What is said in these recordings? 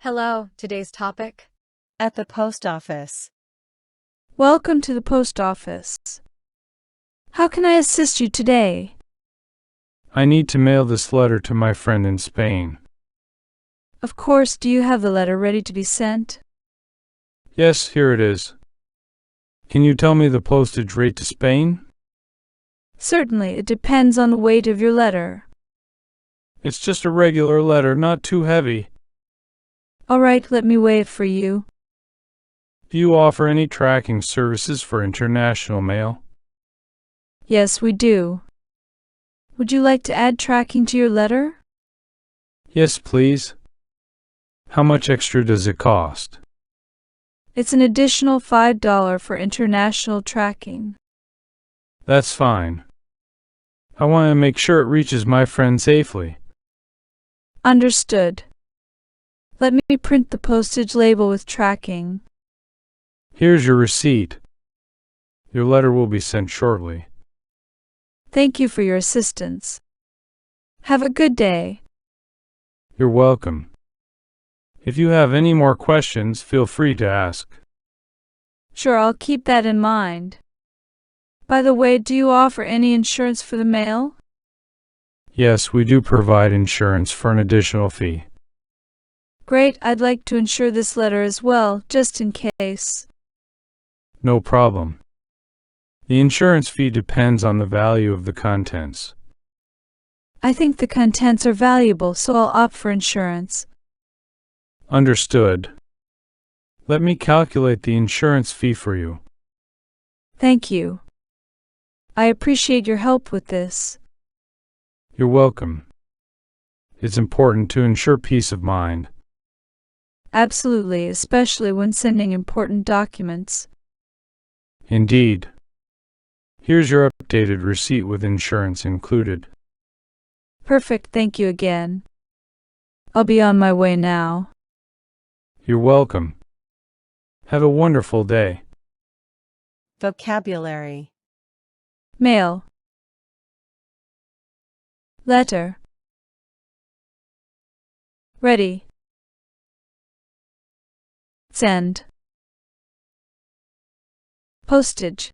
Hello, today's topic? At the post office. Welcome to the post office. How can I assist you today? I need to mail this letter to my friend in Spain. Of course, do you have the letter ready to be sent? Yes, here it is. Can you tell me the postage rate to Spain? Certainly, it depends on the weight of your letter. It's just a regular letter, not too heavy. All right, let me weigh it for you. Do you offer any tracking services for international mail? Yes, we do. Would you like to add tracking to your letter? Yes, please. How much extra does it cost? It's an additional $5 for international tracking. That's fine. I want to make sure it reaches my friend safely. Understood. Let me print the postage label with tracking. Here's your receipt. Your letter will be sent shortly. Thank you for your assistance. Have a good day. You're welcome. If you have any more questions, feel free to ask. Sure, I'll keep that in mind. By the way, do you offer any insurance for the mail? Yes, we do provide insurance for an additional fee. Great, I'd like to insure this letter as well, just in case. No problem. The insurance fee depends on the value of the contents. I think the contents are valuable, so I'll opt for insurance. Understood. Let me calculate the insurance fee for you. Thank you. I appreciate your help with this. You're welcome. It's important to ensure peace of mind. Absolutely, especially when sending important documents. Indeed. Here's your updated receipt with insurance included. Perfect, thank you again. I'll be on my way now. You're welcome. Have a wonderful day. Vocabulary. Mail. Letter. Ready. Send. Postage.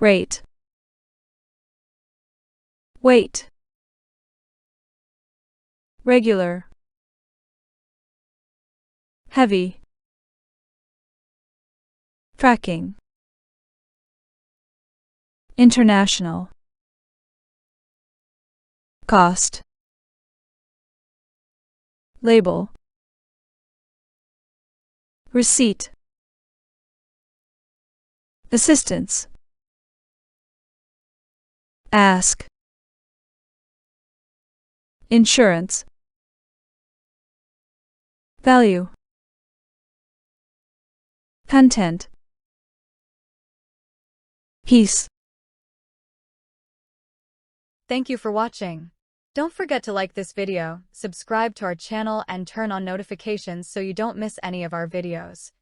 Rate. Weight. Regular. Heavy. Tracking. International. Cost. Label. Receipt. Assistance. Ask. Insurance. Value. Content. Peace. Thank you for watching. Don't forget to like this video, subscribe to our channel and turn on notifications so you don't miss any of our videos.